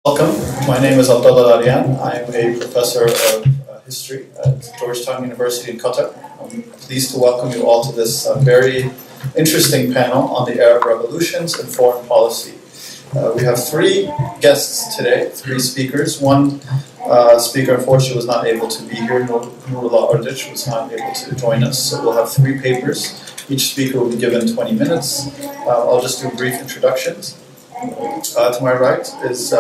Welcome. My name is Abdullah Aryan. I'm a professor of history at Georgetown University in Qatar. I'm pleased to welcome you all to this very interesting panel on the Arab revolutions and foreign policy. We have three guests today, three speakers. One speaker, unfortunately, was not able to be here. Nurullah Ardich was not able to join us. So we'll have three papers. Each speaker will be given 20 minutes. I'll just do brief introductions. To my right is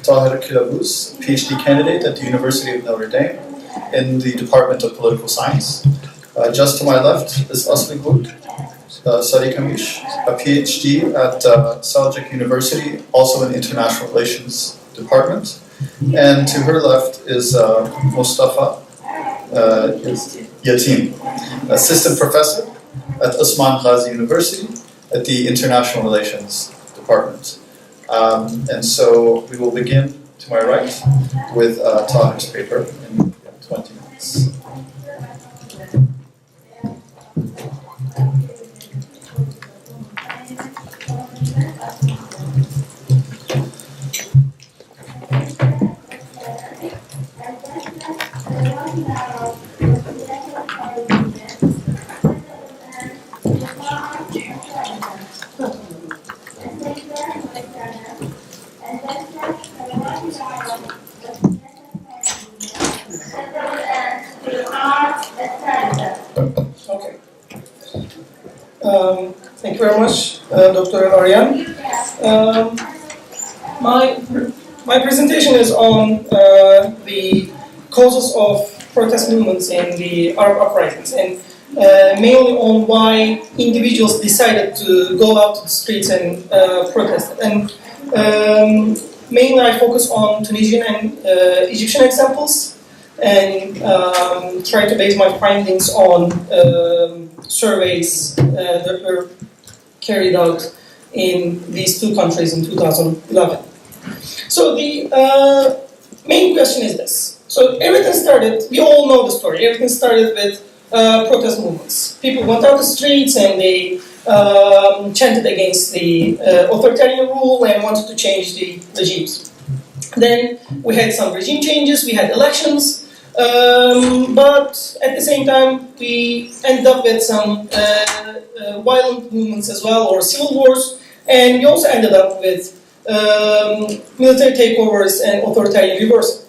Tahir Kilabous, PhD candidate at the University of Notre Dame in the Department of Political Science. Just to my left is Asli Gul Sari Kamish, a PhD at Seljuk University, also in International Relations Department. And to her left is Mustafa Yatim, Assistant Professor at Osman Ghazi University at the International Relations Department. And so we will begin, to my right, with Tahir's paper in 20 minutes. Thank you very much, Dr. Aryan. My presentation is on the causes of protest movements in the Arab uprisings, and mainly on why individuals decided to go out to the streets and protest. And mainly I focus on Tunisian and Egyptian examples, and try to base my findings on surveys that were carried out in these two countries in 2011. So the main question is this. So everything started, we all know the story, everything started with protest movements. People went out the streets and they chanted against the authoritarian rule and wanted to change the regimes. Then we had some regime changes, we had elections, but at the same time, we ended up with some violent movements as well, or civil wars, and we also ended up with military takeovers and authoritarian reversal.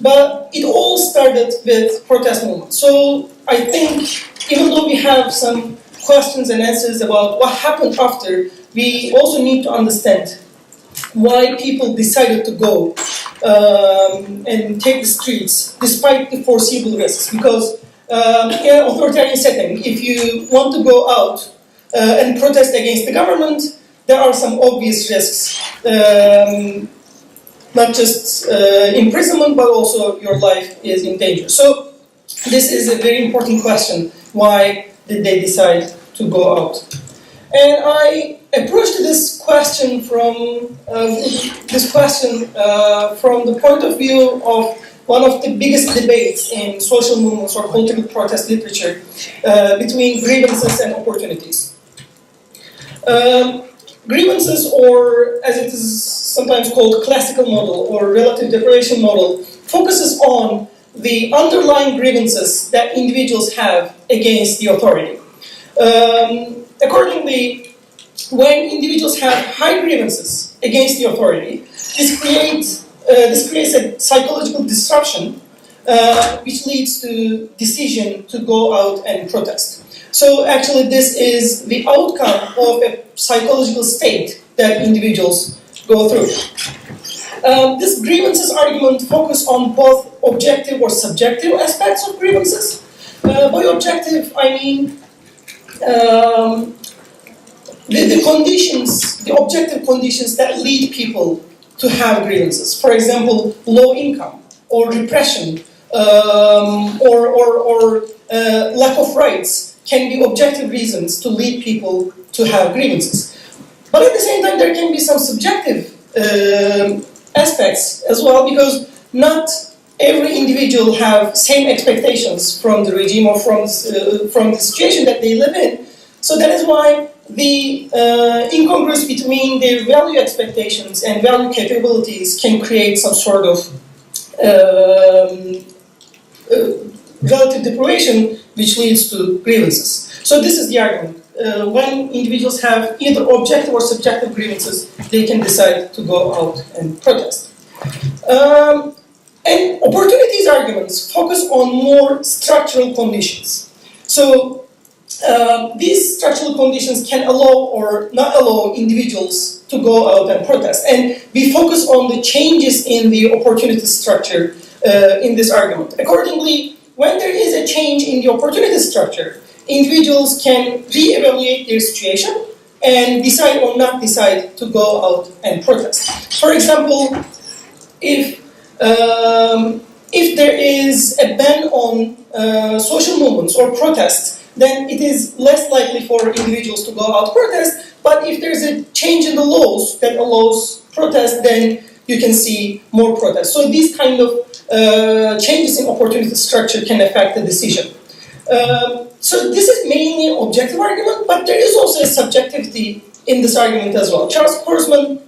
But it all started with protest movements. So I think, even though we have some questions and answers about what happened after, we also need to understand why people decided to go and take the streets despite the foreseeable risks. Because in an authoritarian setting, if you want to go out and protest against the government, there are some obvious risks, not just imprisonment, but also your life is in danger. So this is a very important question. Why did they decide to go out? And I approached this question from the point of view of one of the biggest debates in social movements or political protest literature between grievances and opportunities. Grievances, or as it is sometimes called classical model or relative deprivation model, focuses on the underlying grievances that individuals have against the authority. Accordingly, when individuals have high grievances against the authority, this creates a psychological disruption, which leads to decision to go out and protest. So actually, this is the outcome of a psychological state that individuals go through. This grievances argument focuses on both objective or subjective aspects of grievances. By objective, I mean the conditions, the objective conditions that lead people to have grievances. For example, low income, or repression, or lack of rights can be objective reasons to lead people to have grievances. But at the same time, there can be some subjective aspects as well, because not every individual have same expectations from the regime or from the situation that they live in. So that is why the incongruence between their value expectations and value capabilities can create some sort of relative deprivation, which leads to grievances. So this is the argument. When individuals have either objective or subjective grievances, they can decide to go out and protest. And opportunities arguments focus on more structural conditions. So these structural conditions can allow or not allow individuals to go out and protest. And we focus on the changes in the opportunity structure in this argument. Accordingly, when there is a change in the opportunity structure, individuals can re-evaluate their situation and decide or not decide to go out and protest. For example, if there is a ban on social movements or protests, then it is less likely for individuals to go out protest. But if there's a change in the laws that allows protest, then you can see more protests. So these kind of changes in opportunity structure can affect the decision. So this is mainly an objective argument, but there is also a subjectivity in this argument as well. Charles Kurzman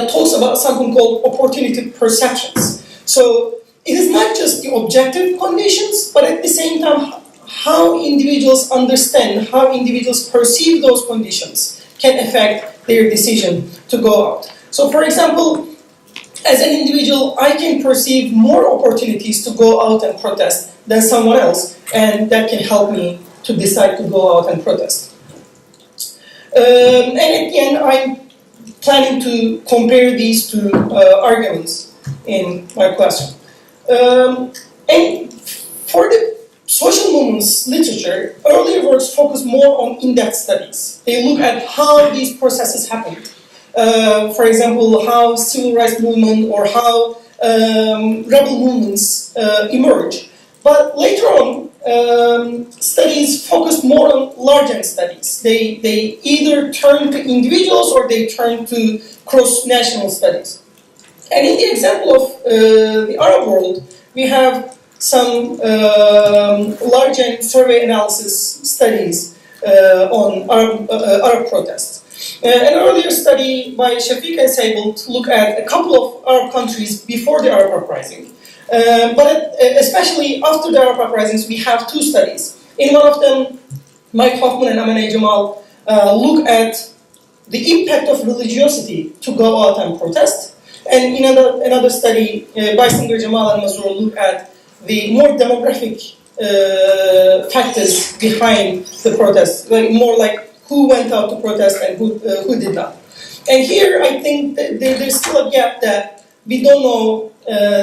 talks about something called opportunity perceptions. So it is not just the objective conditions, but at the same time, how individuals understand, how individuals perceive those conditions can affect their decision to go out. So for example, as an individual, I can perceive more opportunities to go out and protest than someone else, and that can help me to decide to go out and protest. And at the end, I'm planning to compare these two arguments in my question. And for the social movements literature, earlier works focus more on in-depth studies. They look at how these processes happened. For example, how civil rights movement or how rebel movements emerge. But later on, studies focused more on larger studies. They either turn to individuals or they turn to cross-national studies. And in the example of the Arab world, we have some large survey analysis studies on Arab protests. An earlier study by Shafiq and Sable looked at a couple of Arab countries before the Arab uprising. But especially after the Arab uprisings, we have two studies. In one of them, Mike Hoffman and Amaneh Jamal look at the impact of religiosity to go out and protest. And in another study, Beisinger, Jamal, and Mazur look at the more demographic factors behind the protests, more like who went out to protest and who did not. And here, I think that there's still a gap that we don't know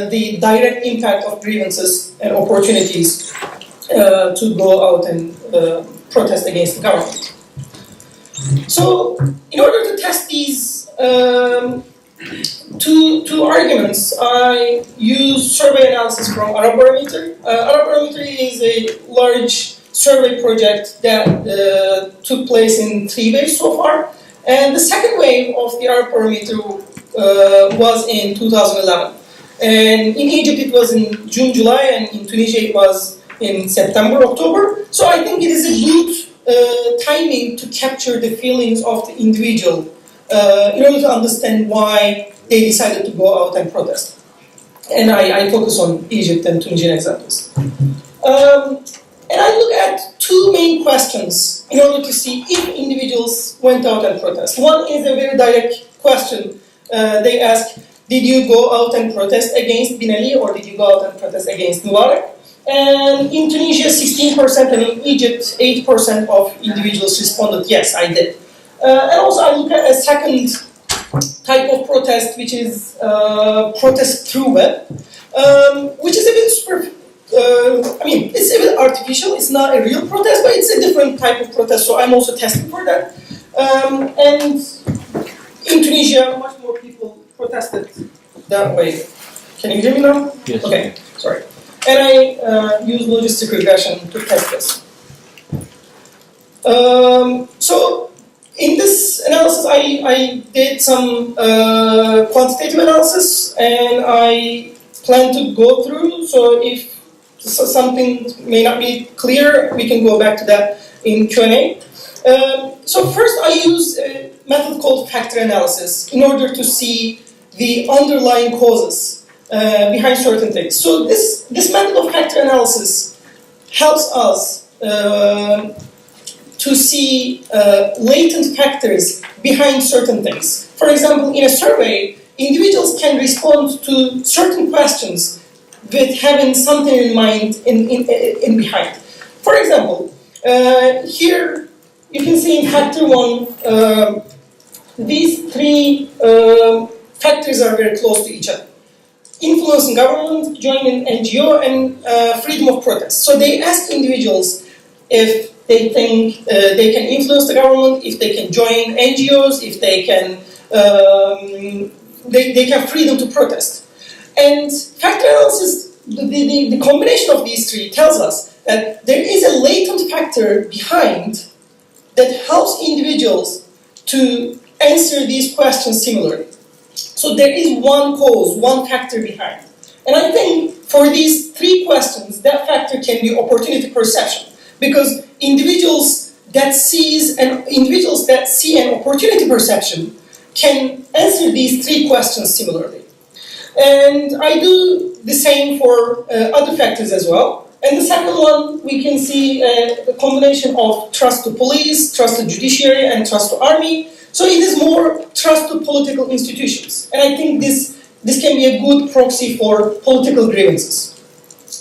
the direct impact of grievances and opportunities to go out and protest against the government. So, in order to test these two arguments, I use survey analysis from Arab Barometer. Arab Barometer is a large survey project that took place in 3 waves so far. And the second wave of the Arab Barometer was in 2011. And in Egypt it was in June, July, and in Tunisia it was in September, October. So I think it is a good timing to capture the feelings of the individual in order to understand why they decided to go out and protest. And I focus on Egypt and Tunisian examples. And I look at two main questions in order to see if individuals went out and protest. One is a very direct question. They ask, did you go out and protest against Ben Ali or did you go out and protest against Mubarak? And in Tunisia, 16%, and in Egypt, 8% of individuals responded, yes, I did. And also I look at a second type of protest, which is protest through web, which is a bit superficial. It's a bit artificial. It's not a real protest, but it's a different type of protest. So I'm also testing for that. And in Tunisia, much more people protested that way. Can you hear me now? Yes. Okay, sorry. And I use logistic regression to test this. So in this analysis, I did some quantitative analysis, and I plan to go through. So if something may not be clear, we can go back to that in Q&A. So first I use a method called factor analysis in order to see the underlying causes behind certain things. So this method of factor analysis helps us to see latent factors behind certain things. For example, in a survey, individuals can respond to certain questions with having something in mind in behind. For example, here you can see in factor 1, these three factors are very close to each other. Influence in government, joining NGO, and freedom of protest. So they ask individuals if they think they can influence the government, if they can join NGOs, if they can freedom to protest. And factor analysis, the combination of these three tells us that there is a latent factor behind that helps individuals to answer these questions similarly. So there is one cause, one factor behind. And I think for these three questions, that factor can be opportunity perception. Because individuals that see an opportunity perception can answer these three questions similarly. And I do the same for other factors as well. And the second one, we can see a combination of trust to police, trust to judiciary, and trust to army. So it is more trust to political institutions. And I think this can be a good proxy for political grievances.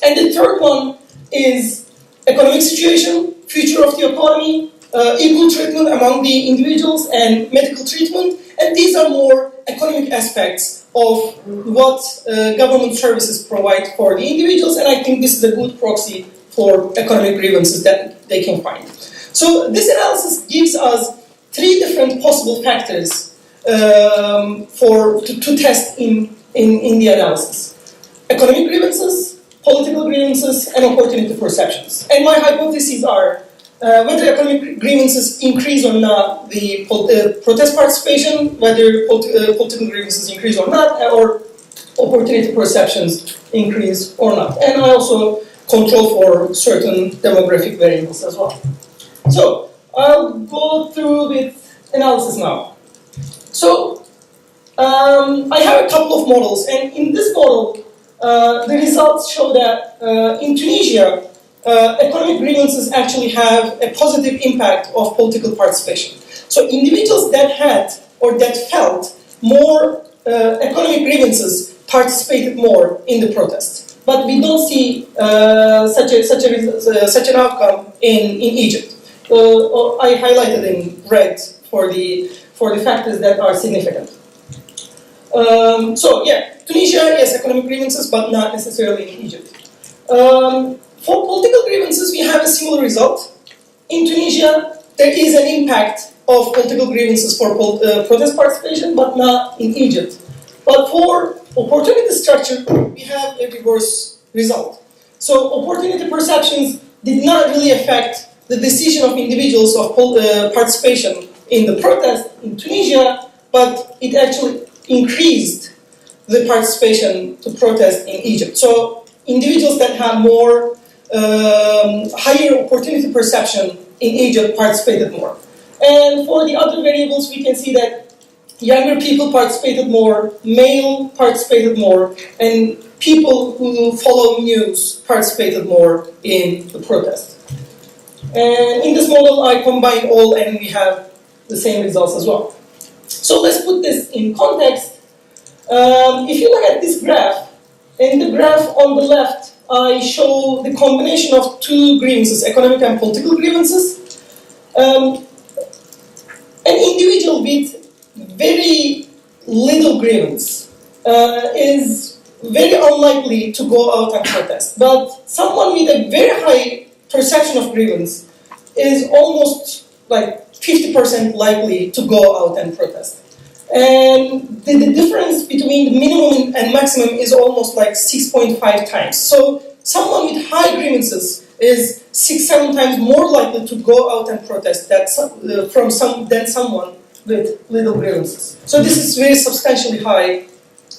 And the third one is economic situation, future of the economy, equal treatment among the individuals, and medical treatment. And these are more economic aspects of what government services provide for the individuals. And I think this is a good proxy for economic grievances that they can find. So this analysis gives us three different possible factors to test in the analysis. Economic grievances, political grievances, and opportunity perceptions. And my hypotheses are whether economic grievances increase or not the protest participation, whether political grievances increase or not, or opportunity perceptions increase or not. And I also control for certain demographic variables as well. So I'll go through with analysis now. So I have a couple of models, and in this model, the results show that in Tunisia, economic grievances actually have a positive impact of political participation. So individuals that had or that felt more economic grievances participated more in the protest. But we don't see such an outcome in Egypt. I highlighted in red for the factors that are significant. So yeah, Tunisia, yes, economic grievances, but not necessarily in Egypt. For political grievances, we have a similar result. In Tunisia, there is an impact of political grievances for protest participation, but not in Egypt. But for opportunity structure, we have a reverse result. So opportunity perceptions did not really affect the decision of individuals of participation in the protest in Tunisia, but it actually increased the participation to protest in Egypt. So individuals that have more higher opportunity perception in Egypt participated more. And for the other variables, we can see that younger people participated more, male participated more, and people who follow news participated more in the protest. And in this model, I combine all, and we have the same results as well. So let's put this in context. If you look at this graph, in the graph on the left, I show the combination of two grievances, economic and political grievances. An individual with very little grievance is very unlikely to go out and protest. But someone with a very high perception of grievance is almost like 50% likely to go out and protest. And the difference between the minimum and maximum is almost like 6.5 times. So someone with high grievances is 6-7 times more likely to go out and protest than someone with little grievances. So this is very substantially high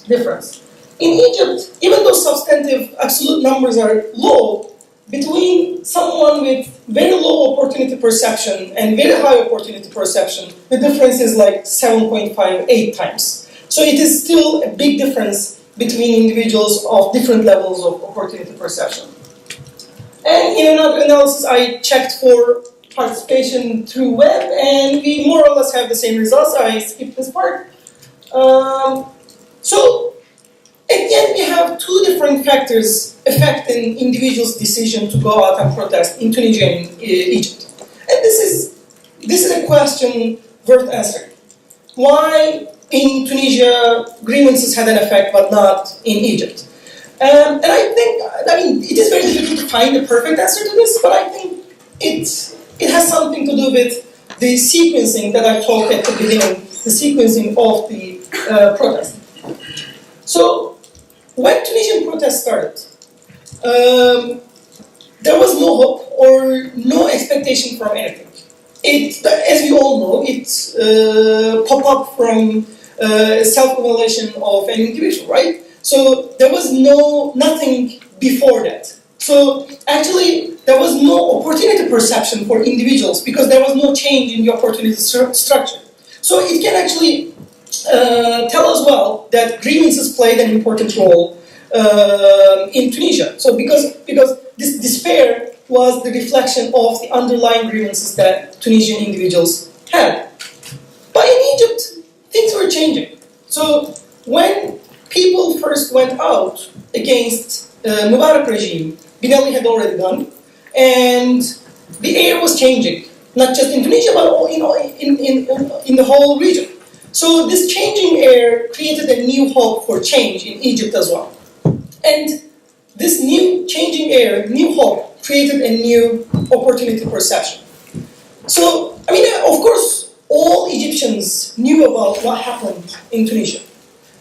difference. In Egypt, even though substantive absolute numbers are low, between someone with very low opportunity perception and very high opportunity perception, the difference is like 7.58 times. So it is still a big difference between individuals of different levels of opportunity perception. And in another analysis, I checked for participation through web, and we more or less have the same results. I skipped this part. So at the end, we have two different factors affecting individuals' decision to go out and protest in Tunisia and Egypt. And this is a question worth answering. Why in Tunisia grievances had an effect but not in Egypt? And I mean, it is very difficult to find a perfect answer to this, but I think it has something to do with the sequencing that I talked at the beginning, the sequencing of the protest. So, when Tunisian protests started, there was no hope or no expectation from anything. As we all know, it popped up from self-evaluation of an individual, right? So there was nothing before that. So actually, there was no opportunity perception for individuals because there was no change in the opportunity structure. So it can actually tell us well that grievances played an important role in Tunisia. So because this despair was the reflection of the underlying grievances that Tunisian individuals had. But in Egypt, things were changing. So when people first went out against Mubarak regime, Ben Ali had already gone, and the air was changing, not just in Tunisia, but in the whole region. So this changing air created a new hope for change in Egypt as well. And this new changing air, new hope, created a new opportunity perception. So, I mean, of course, all Egyptians knew about what happened in Tunisia.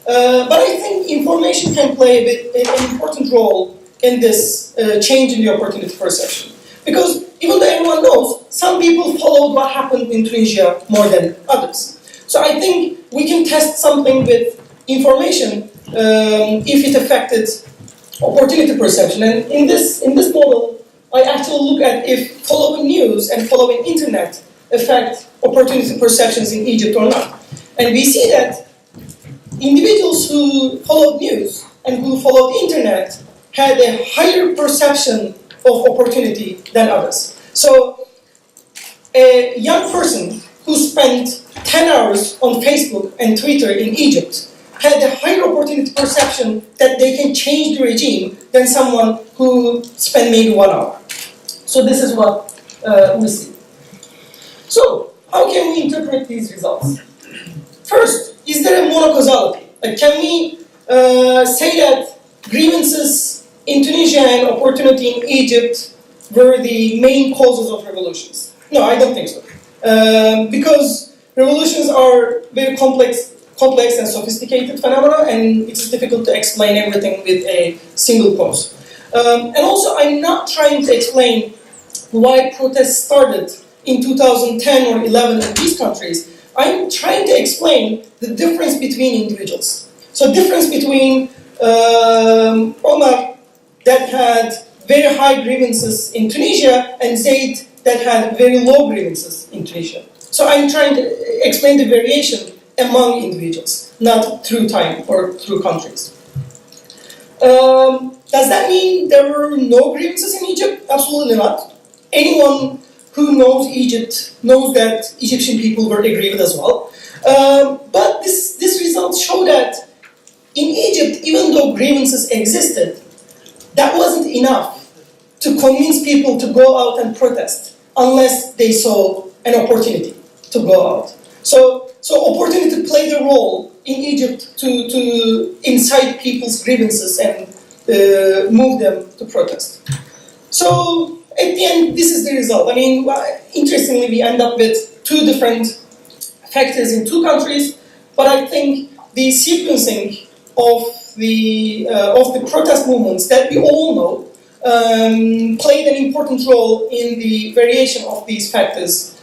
But I think information can play an important role in this change in the opportunity perception. Because even though everyone knows, some people followed what happened in Tunisia more than others. So I think we can test something with information if it affected opportunity perception. And in this model, I actually look at if following news and following internet affect opportunity perceptions in Egypt or not. And we see that individuals who followed news and who followed internet had a higher perception of opportunity than others. So a young person who spent 10 hours on Facebook and Twitter in Egypt had a higher opportunity perception that they can change the regime than someone who spent maybe 1 hour. So this is what we see. So how can we interpret these results? First, is there a monocausality? Like, can we say that grievances in Tunisia and opportunity in Egypt were the main causes of revolutions? No, I don't think so. Because revolutions are very complex and sophisticated phenomena, and it's difficult to explain everything with a single cause. And also, I'm not trying to explain why protests started in 2010 or 11 in these countries. I'm trying to explain the difference between individuals. So difference between Omar that had very high grievances in Tunisia and Zaid that had very low grievances in Tunisia. So I'm trying to explain the variation among individuals, not through time or through countries. Does that mean there were no grievances in Egypt? Absolutely not. Anyone who knows Egypt knows that Egyptian people were aggrieved as well. But this results show that in Egypt, even though grievances existed, that wasn't enough to convince people to go out and protest unless they saw an opportunity to go out. So opportunity played a role in Egypt to incite people's grievances and move them to protest. So at the end, this is the result. I mean, interestingly, we end up with two different factors in two countries, but I think the sequencing of the protest movements that we all know played an important role in the variation of these factors,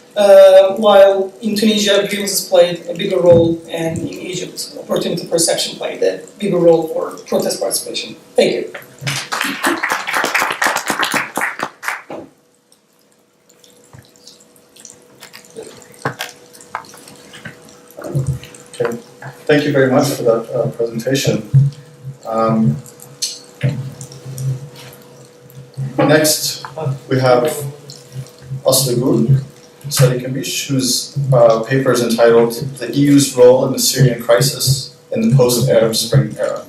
while in Tunisia, grievances played a bigger role, and in Egypt, opportunity perception played a bigger role for protest participation. Thank you. Thank you very much for that presentation. Next, we have Asligul Sarikamish, whose paper is entitled "The EU's Role in the Syrian Crisis in the Post-Arab Spring Era."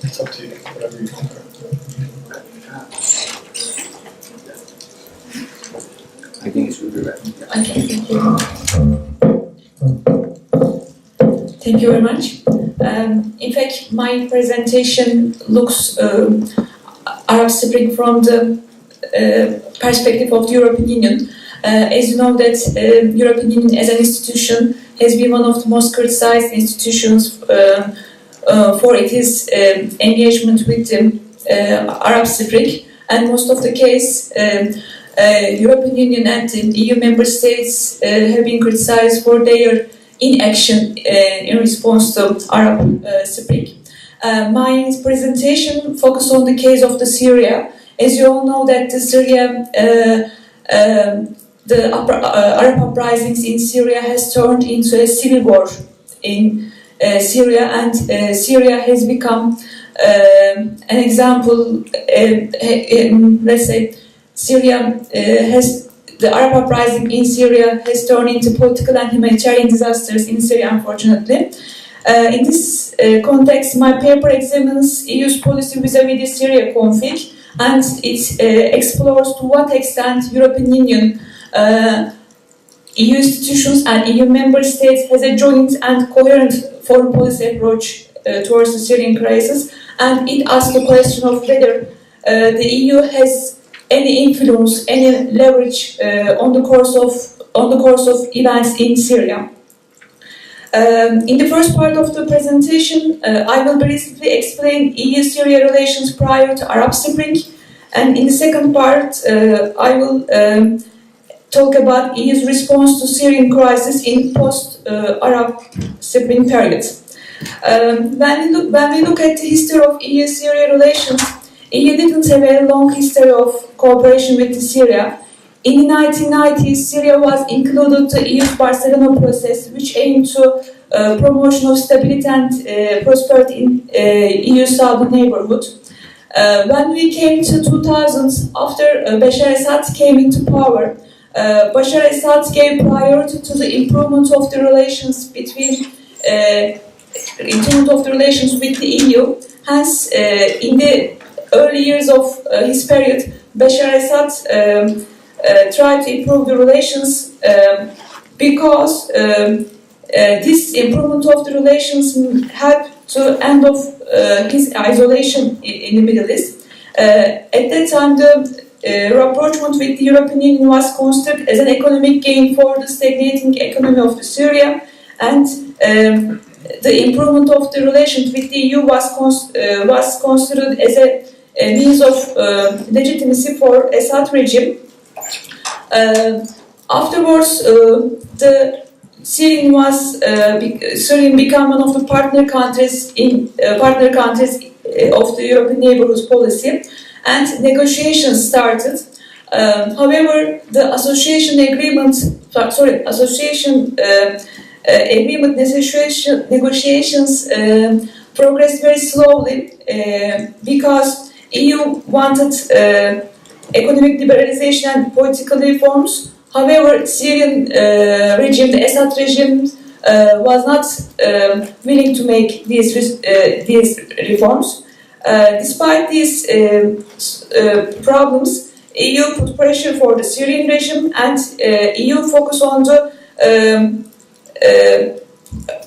It's up to you, whatever you prefer. I think it should be right. Okay, thank you. Thank you very much. In fact, my presentation looks Arab Spring from the perspective of the European Union. As you know that European Union as an institution has been one of the most criticized institutions for its engagement with the Arab Spring, and most of the case European Union and the EU member states have been criticized for their inaction in response to Arab Spring. My presentation focused on the case of the Syria. As you all know that the Syria, the Arab uprisings in Syria has turned into a civil war in Syria, and Syria has become an example. Let's say Syria the Arab uprising in Syria has turned into political and humanitarian disasters in Syria, unfortunately. In this context, my paper examines EU's policy vis-à-vis the Syria conflict, and it explores to what extent European Union, EU institutions and EU member states has a joint and coherent foreign policy approach towards the Syrian crisis, and it asks the question of whether the EU has any influence, any leverage on the course of events in Syria. In the first part of the presentation, I will briefly explain EU-Syria relations prior to Arab Spring, and in the second part, I will talk about EU's response to Syrian crisis in post-Arab Spring period. When we look at the history of EU-Syria relations, EU didn't have a long history of cooperation with Syria. In the 1990s, Syria was included in the EU's Barcelona process, which aimed to promotion of stability and prosperity in EU's southern neighborhood. When we came to 2000s, after Bashar Assad came into power, Bashar Assad gave priority to the improvement of the relations between with the EU. Hence, in the early years of his period, Bashar Assad tried to improve the relations because this improvement of the relations helped to end of his isolation in the Middle East. At that time, the rapprochement with the European Union was considered as an economic gain for the stagnating economy of Syria, and the improvement of the relations with the EU was considered as a means of legitimacy for Assad regime. Afterwards, the Syria became one of the partner countries of the European Neighbourhood Policy, and negotiations started. However, the association agreement negotiations progressed very slowly because EU wanted economic liberalization and political reforms. However, Syrian regime, the Assad regime, was not willing to make these reforms. Despite these problems, EU put pressure for the Syrian regime, and EU focused on the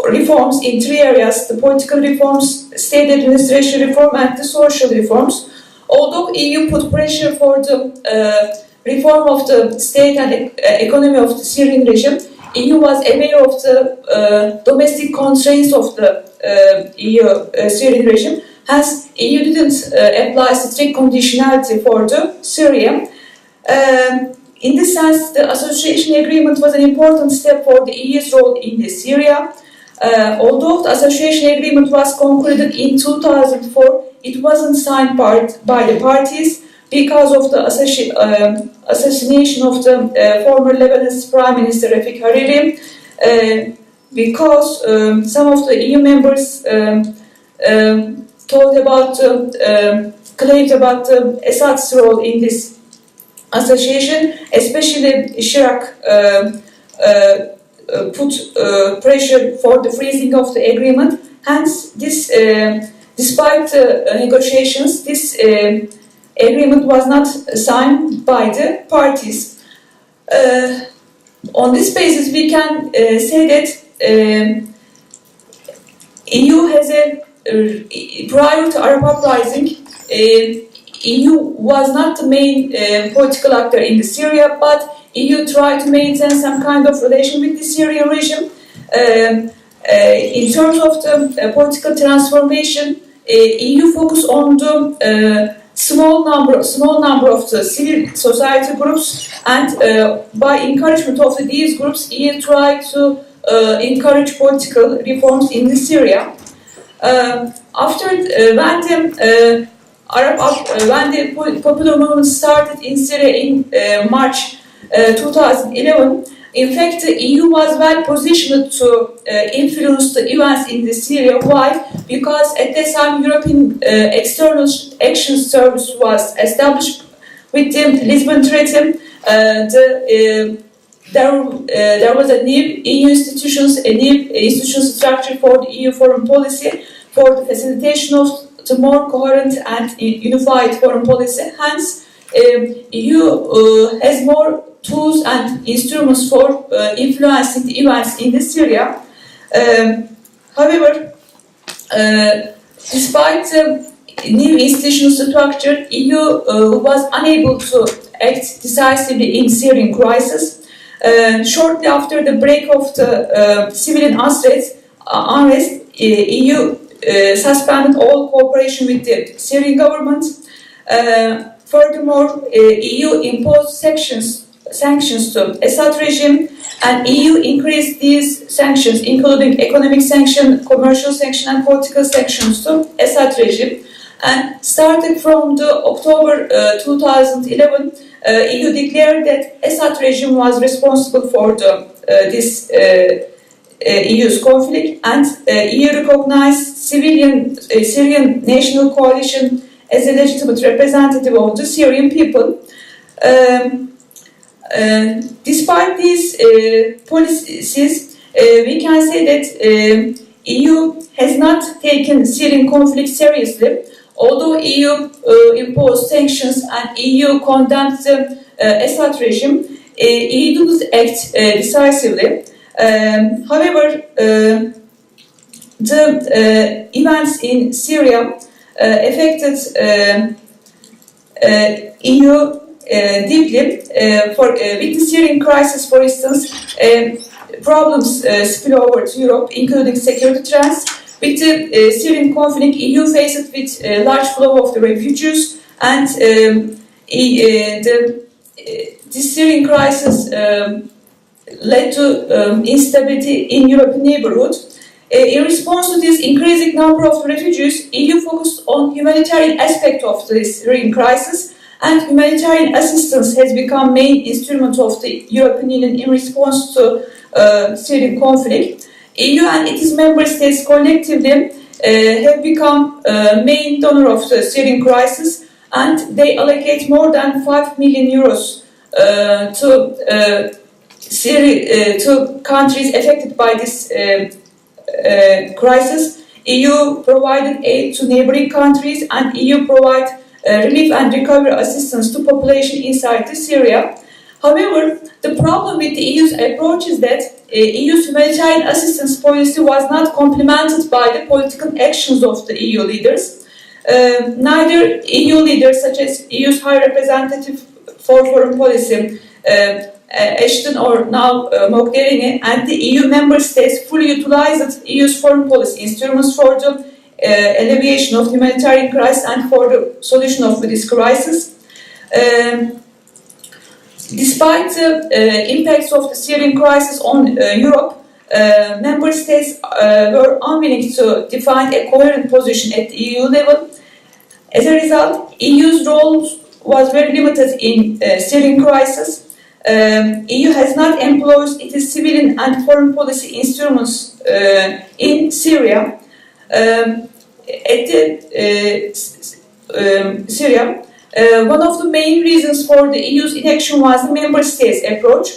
reforms in three areas: the political reforms, state administration reform, and the social reforms. Although EU put pressure for the reform of the state and economy of the Syrian regime, EU was aware of the domestic constraints of the Syrian regime. Hence, EU didn't apply strict conditionality for the Syria. In this sense, the association agreement was an important step for the EU's role in the Syria. Although the association agreement was concluded in 2004, it wasn't signed by the parties because of the assassination of the former Lebanese Prime Minister Rafik Hariri. because some of the EU members claimed about Assad's role in this association, especially Chirac put pressure for the freezing of the agreement. Hence, despite negotiations, this agreement was not signed by the parties. On this basis, we can say that EU has prior to Arab uprising, EU was not the main political actor in Syria, but EU tried to maintain some kind of relation with the Syrian regime. In terms of the political transformation, EU focused on the small number of the civil society groups, and by encouragement of these groups, EU tried to encourage political reforms in Syria. After when the popular movement started in Syria in March 2011, in fact, the EU was well positioned to influence the events in Syria. Why? Because at that time, European External Action Service was established with the Lisbon Treaty. There was a new EU institution structure for the EU foreign policy for the facilitation of the more coherent and unified foreign policy. Hence, EU has more tools and instruments for influencing the events in Syria. However, despite the new institutional structure, EU was unable to act decisively in Syrian crisis. Shortly after the break of the civilian unrest, EU suspended all cooperation with the Syrian government. Furthermore, EU imposed sanctions to Assad regime, and EU increased these sanctions, including economic sanction, commercial sanction, and political sanctions to Assad regime. And starting from the October 2011, EU declared that Assad regime was responsible for this EU's conflict, and EU recognized Syrian National Coalition as a legitimate representative of the Syrian people. Despite these policies, we can say that EU has not taken Syrian conflict seriously. Although EU imposed sanctions and EU condemned the Assad regime, EU didn't act decisively. However, the events in Syria affected EU deeply. With the Syrian crisis, for instance, problems spill over to Europe, including security threats. With the Syrian conflict, EU faced with a large flow of the refugees, and this Syrian crisis led to instability in European neighborhood. In response to this increasing number of refugees, EU focused on humanitarian aspect of this Syrian crisis, and humanitarian assistance has become main instrument of the European Union in response to Syrian conflict. EU and its member states collectively have become main donor of the Syrian crisis, and they allocate more than 5 million euros to countries affected by this crisis. EU provided aid to neighboring countries, and EU provide relief and recovery assistance to population inside Syria. However, the problem with the EU's approach is that EU's humanitarian assistance policy was not complemented by the political actions of the EU leaders. Neither EU leaders, such as EU's High Representative for Foreign Policy, Ashton, or now Mogherini, and the EU member states fully utilized EU's foreign policy instruments for the alleviation of humanitarian crisis and for the solution of this crisis. Despite the impacts of the Syrian crisis on Europe, member states were unwilling to define a coherent position at the EU level. As a result, EU's role was very limited in Syrian crisis. EU has not employed its civilian and foreign policy instruments in Syria. One of the main reasons for the EU's inaction was the member states' approach.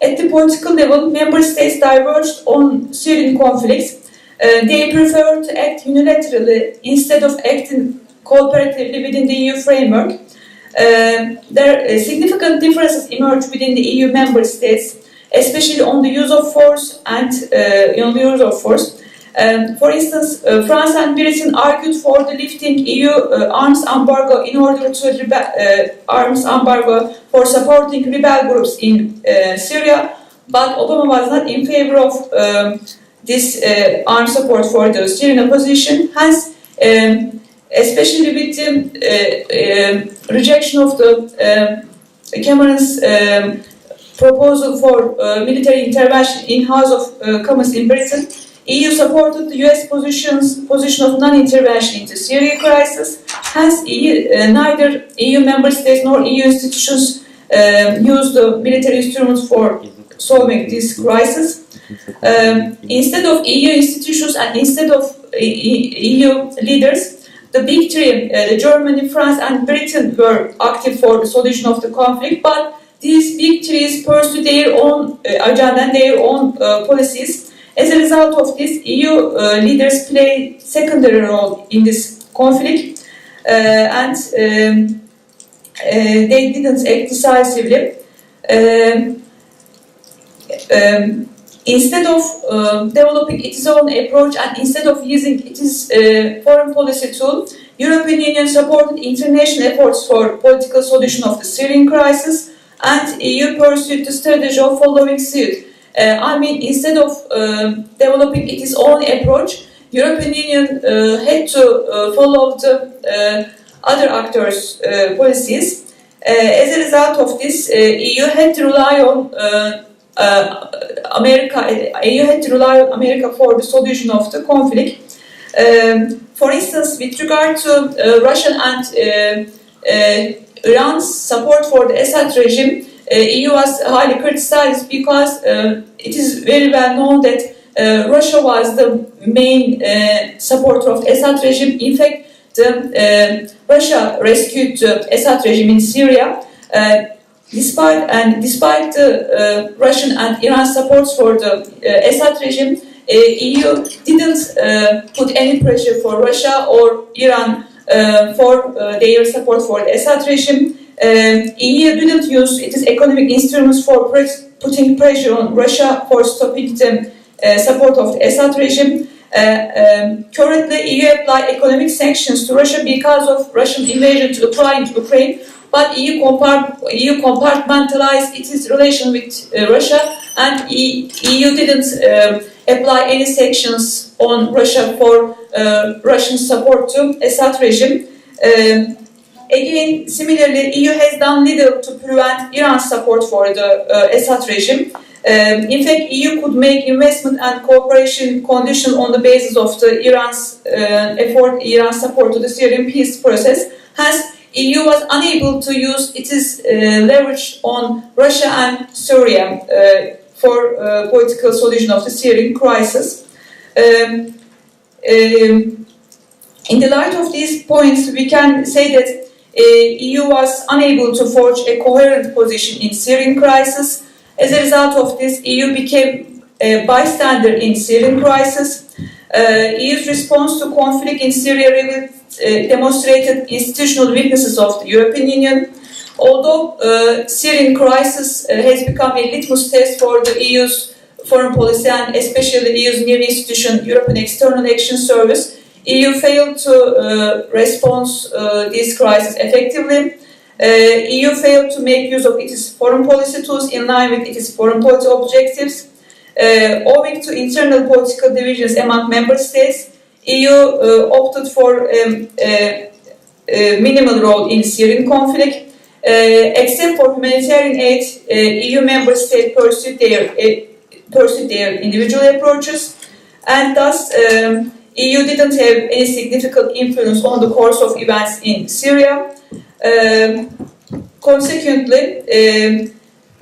At the political level, member states diverged on Syrian conflicts. They preferred to act unilaterally instead of acting cooperatively within the EU framework. There significant differences emerged within the EU member states, especially on the use of force and for instance, France and Britain argued for the lifting EU arms embargo in order to arms embargo for supporting rebel groups in Syria, but Obama was not in favor of this armed support for the Syrian opposition. Hence, especially with the rejection of the Cameron's proposal for military intervention in House of Commons in Britain, EU supported the US position of non-intervention in the Syria crisis. Hence, neither EU member states nor EU institutions used the military instruments for solving this crisis. Instead of EU institutions and instead of EU leaders, the big three, Germany, France and Britain, were active for the solution of the conflict, but these big threes pursue their own agenda and their own policies. As a result of this, EU leaders play secondary role in this conflict, and they didn't act decisively. Instead of developing its own approach and instead of using its foreign policy tool, European Union supported international efforts for political solution of the Syrian crisis, and EU pursued the strategy of following suit. Instead of developing its own approach, European Union had to follow the other actors' policies. As a result of this, EU had to rely on America for the solution of the conflict. For instance, with regard to Russian and Iran's support for the Assad regime, EU was highly criticized because it is very well known that Russia was the main supporter of the Assad regime. In fact, Russia rescued the Assad regime in Syria. Despite the Russian and Iran supports for the Assad regime, EU didn't put any pressure for Russia or Iran for their support for the Assad regime. EU didn't use its economic instruments for putting pressure on Russia for stopping the support of the Assad regime. Currently, EU apply economic sanctions to Russia because of Russian invasion to Ukraine, but EU compartmentalized its relation with Russia, and EU didn't apply any sanctions on Russia for Russian support to Assad regime. Again, similarly, EU has done little to prevent Iran's support for the Assad regime. In fact, EU could make investment and cooperation conditional on the basis of the Iran's support to the Syrian peace process. Hence, EU was unable to use its leverage on Russia and Syria for political solution of the Syrian crisis. In the light of these points, we can say that EU was unable to forge a coherent position in Syrian crisis. As a result of this, EU became a bystander in Syrian crisis. EU's response to conflict in Syria demonstrated institutional weaknesses of the European Union. Although Syrian crisis has become a litmus test for the EU's foreign policy and especially the EU's new institution, European External Action Service, EU failed to respond to this crisis effectively. EU failed to make use of its foreign policy tools in line with its foreign policy objectives. Owing to internal political divisions among member states, EU opted for a minimal role in Syrian conflict. Except for humanitarian aid, EU member states pursued their individual approaches, and thus EU didn't have any significant influence on the course of events in Syria. Consequently,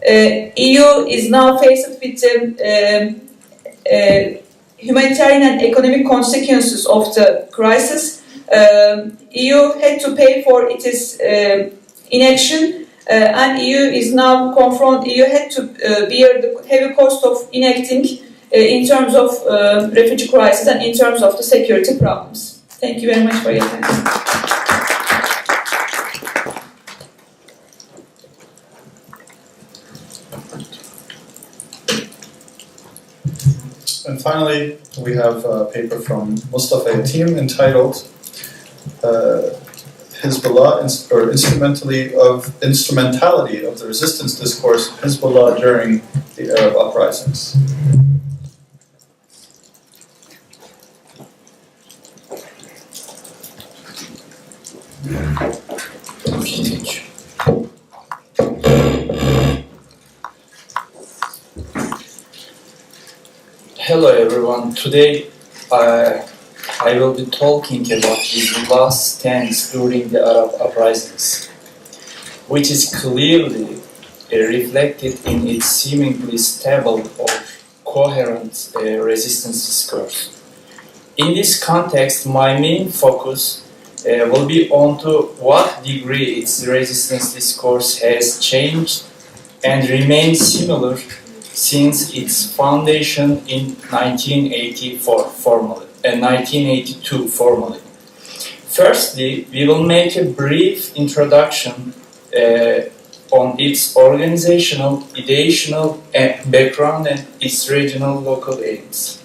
EU is now faced with humanitarian and economic consequences of the crisis. EU had to pay for its inaction, and EU had to bear the heavy cost of inacting in terms of refugee crisis and in terms of the security problems. Thank you very much for your attention. And finally, we have a paper from Mustafa Yatim entitled Hezbollah, or Instrumentality of the Resistance Discourse of Hezbollah During the Arab Uprisings. Hello everyone. Today I will be talking about Hezbollah's stance during the Arab uprisings, which is clearly reflected in its seemingly stable or coherent resistance discourse. In this context, my main focus will be on to what degree its resistance discourse has changed and remained similar since its foundation in 1982 formally. Firstly, we will make a brief introduction on its organizational, ideational background and its regional local aims.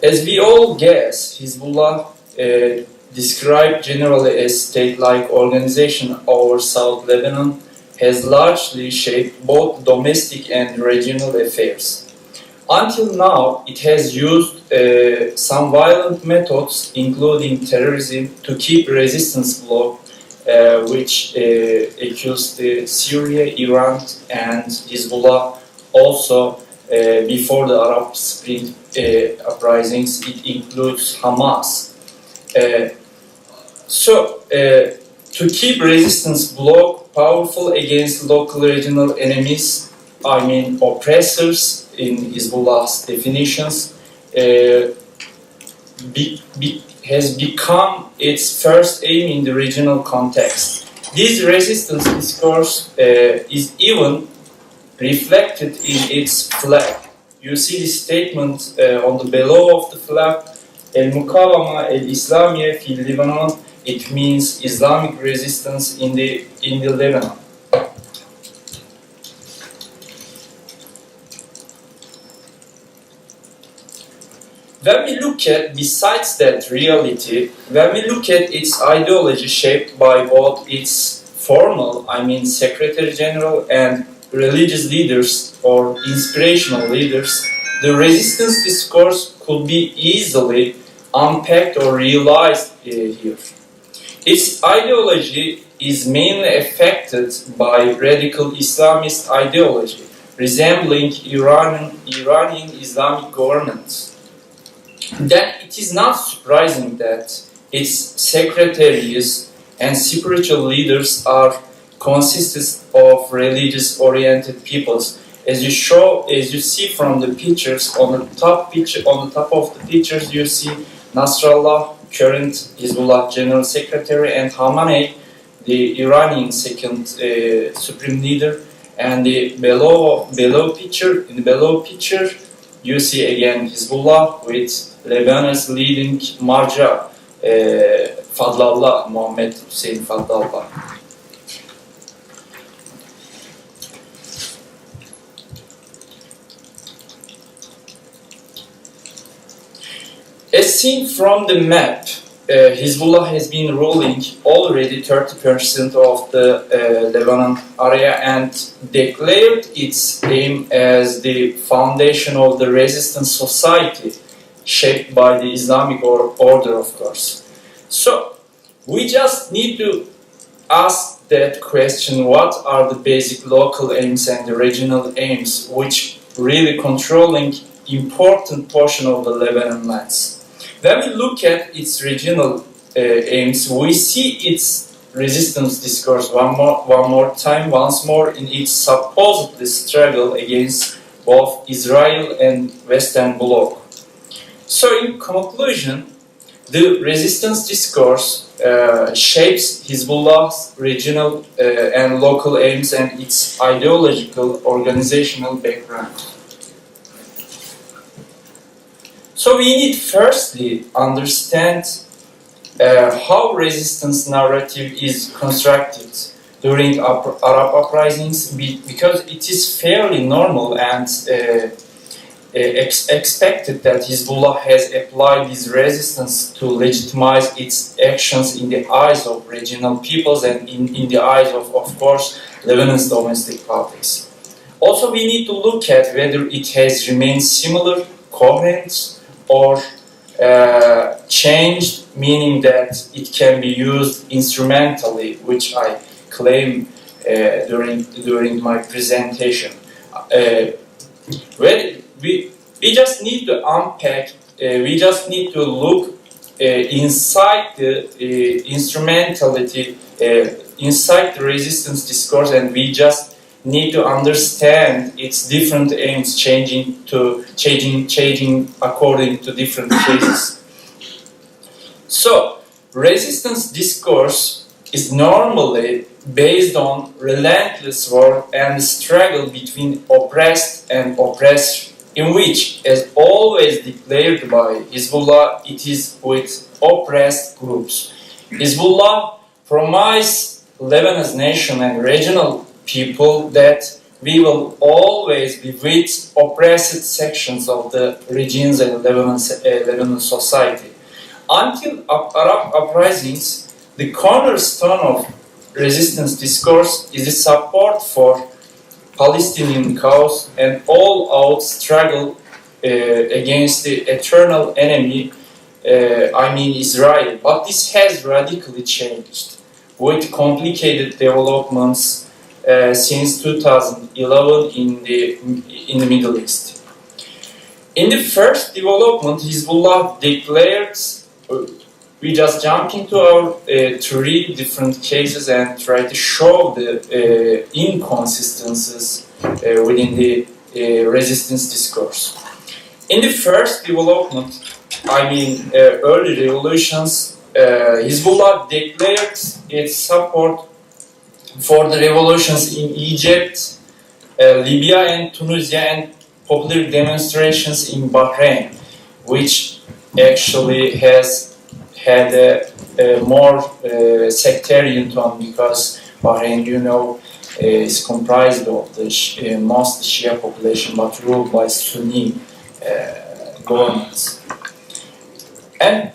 As we all guess, Hezbollah described generally as state-like organization over South Lebanon has largely shaped both domestic and regional affairs. Until now, it has used some violent methods, including terrorism, to keep resistance bloc, which accused Syria, Iran, and Hezbollah. Also, before the Arab Spring uprisings, it includes Hamas. To keep resistance bloc powerful against local regional enemies, oppressors in Hezbollah's definitions, has become its first aim in the regional context. This resistance discourse is even reflected in its flag. You see the statement on the below of the flag, El-Mukawama el-Islamiyya fi Lebanon. It means Islamic resistance in the Lebanon. When we look at, besides that reality, when we look at its ideology shaped by both its formal, Secretary General, and religious leaders or inspirational leaders, the resistance discourse could be easily unpacked or realized here. Its ideology is mainly affected by radical Islamist ideology, resembling Iranian Islamic governments. Then it is not surprising that its secretaries and spiritual leaders are consisted of religious-oriented peoples. As you see from the pictures on the top of the pictures, you see Nasrallah, current Hezbollah General Secretary, and Khamenei, the Iranian second supreme leader. And the below picture, you see again Hezbollah with Lebanon's leading Marja, Fadlallah, Mohammed Hussein Fadlallah. As seen from the map, Hezbollah has been ruling already 30% of the Lebanon area and declared its aim as the foundation of the resistant society shaped by the Islamic order, of course. So, we just need to ask that question: what are the basic local aims and the regional aims which really controlling important portion of the Lebanon lands? When we look at its regional aims, we see its resistance discourse once more in its supposed struggle against both Israel and Western Bloc. So in conclusion, the resistance discourse shapes Hezbollah's regional and local aims and its ideological organizational background. So we need firstly understand how resistance narrative is constructed during Arab uprisings, because it is fairly normal and expected that Hezbollah has applied this resistance to legitimize its actions in the eyes of regional peoples and in the eyes of course, Lebanon's domestic publics. Also, we need to look at whether it has remained similar, coherent, or changed, meaning that it can be used instrumentally, which I claim during my presentation. We just need to unpack, we just need to look inside the instrumentality, inside the resistance discourse, and we just need to understand its different aims changing according to different cases. So, resistance discourse is normally based on relentless war and struggle between oppressed and oppressed, in which, as always declared by Hezbollah, it is with oppressed groups. Hezbollah promised Lebanon's nation and regional people that we will always be with oppressed sections of the regions and Lebanon society. Until Arab uprisings, the cornerstone of resistance discourse is the support for Palestinian cause and all-out struggle against the eternal enemy, Israel. But this has radically changed with complicated developments since 2011 in the Middle East. In the first development, Hezbollah declared, we just jump into our three different cases and try to show the inconsistencies within the resistance discourse. In the first development, early revolutions, Hezbollah declared its support for the revolutions in Egypt, Libya and Tunisia, and popular demonstrations in Bahrain, which actually has had a more sectarian tone, because Bahrain, is comprised of the most Shia population but ruled by Sunni governments. And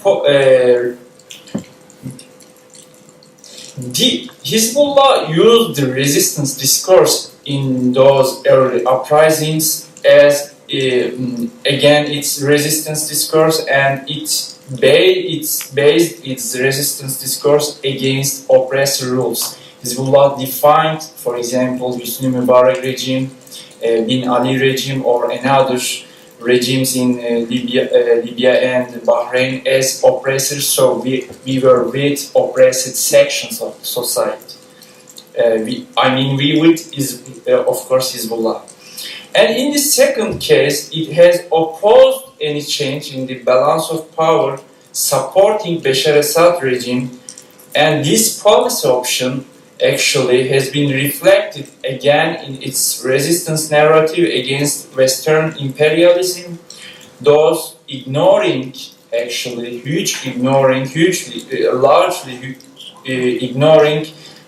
Hezbollah used the resistance discourse in those early uprisings as again its resistance discourse, and it's based its resistance discourse against oppressor rules. Hezbollah defined, for example, Hosni Mubarak regime, Bin Ali regime, or another regimes in Libya and Bahrain as oppressors, so we were with oppressed sections of society. We with of course Hezbollah. And in the second case, it has opposed any change in the balance of power, supporting Bashar Assad regime, and this policy option actually has been reflected again in its resistance narrative against Western imperialism, thus largely ignoring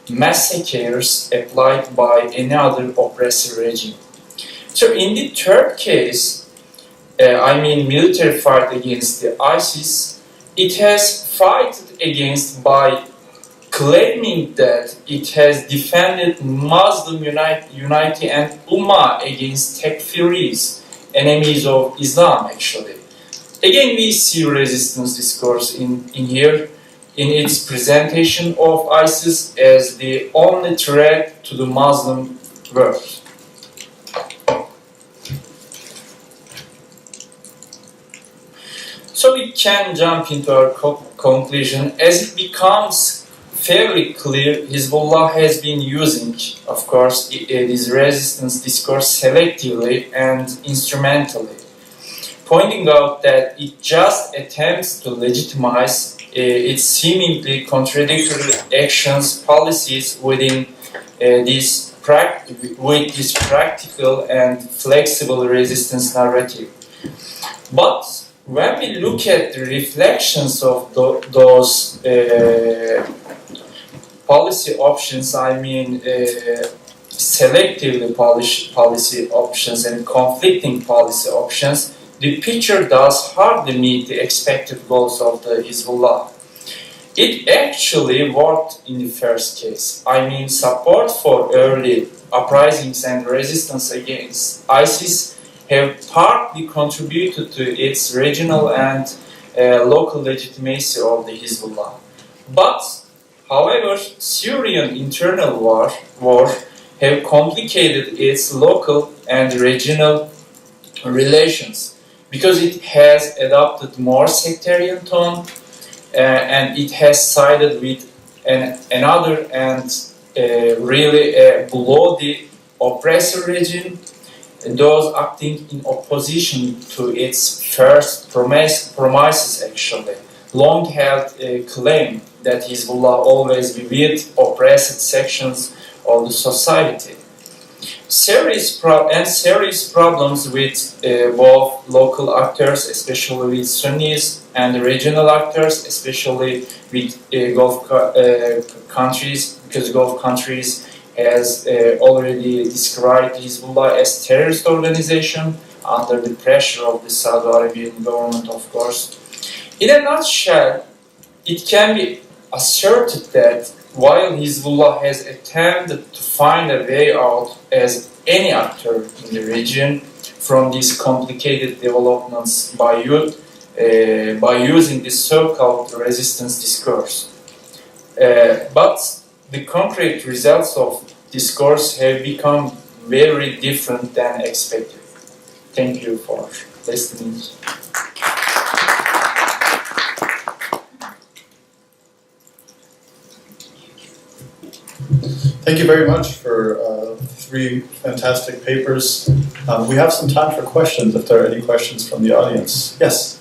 massacres applied by another oppressor regime. So in the third case, military fight against the ISIS, it has fought against by claiming that it has defended Muslim unity and Ummah against Takfiris, enemies of Islam actually. Again, we see resistance discourse in here, in its presentation of ISIS as the only threat to the Muslim world. So we can jump into our conclusion. As it becomes fairly clear, Hezbollah has been using, of course, this resistance discourse selectively and instrumentally, pointing out that it just attempts to legitimize its seemingly contradictory actions, policies within this practical and flexible resistance narrative. But when we look at the reflections of those policy options, I mean selectively policy options and conflicting policy options, the picture does hardly meet the expected goals of the Hezbollah. It actually worked in the first case. I mean, support for early uprisings and resistance against ISIS have partly contributed to its regional and local legitimacy of the Hezbollah. But, however, Syrian internal war have complicated its local and regional relations, because it has adopted more sectarian tone and it has sided with another and really below the oppressor regime, those acting in opposition to its first promises actually. Long held claim that Hezbollah always be with oppressed sections of the society. Serious problems with both local actors, especially with Sunnis, and regional actors, especially with Gulf countries, because Gulf countries has already described Hezbollah as terrorist organization under the pressure of the Saudi Arabian government, of course. In a nutshell, it can be asserted that while Hezbollah has attempted to find a way out as any actor in the region from these complicated developments by using this so-called resistance discourse. But the concrete results of discourse have become very different than expected. Thank you for listening. Thank you very much for 3 fantastic papers. We have some time for questions, if there are any questions from the audience. Yes?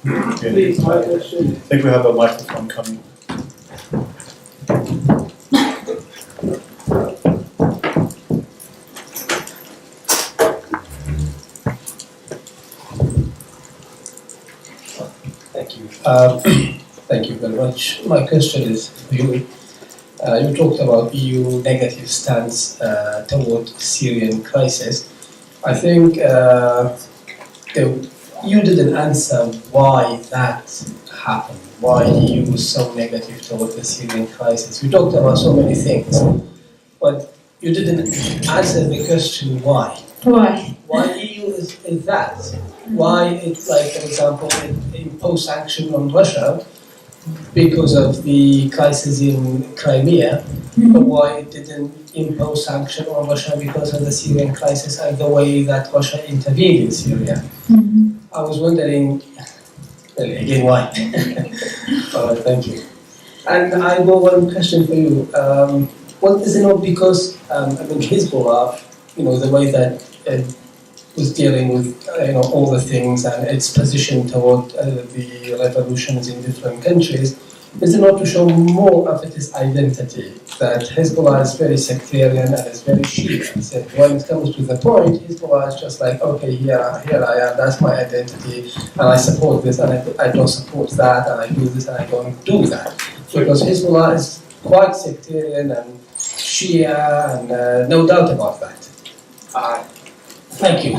Please, my question. I think we have a microphone coming. Thank you. Thank you very much. My question is for you. You talked about EU negative stance toward Syrian crisis. I think you didn't answer why that happened. Why EU was so negative toward the Syrian crisis. You talked about so many things, but you didn't answer the question why. Why? Why EU is that? Why it's like, for example, it imposed sanction on Russia because of the crisis in Crimea, but why it didn't impose sanction on Russia because of the Syrian crisis and the way that Russia intervened in Syria. I was wondering, well, again, why? All right, thank you. And I have one question for you. Well, is it not because, Hezbollah, the way that it was dealing with, all the things and its position toward the revolutions in different countries, is it not to show more of its identity, that Hezbollah is very sectarian and is very Shia. So when it comes to the point, Hezbollah is just like, okay, here I am, that's my identity, and I support this, and I don't support that, and I do this, and I don't do that. Because Hezbollah is quite sectarian and Shia, and no doubt about that. Thank you.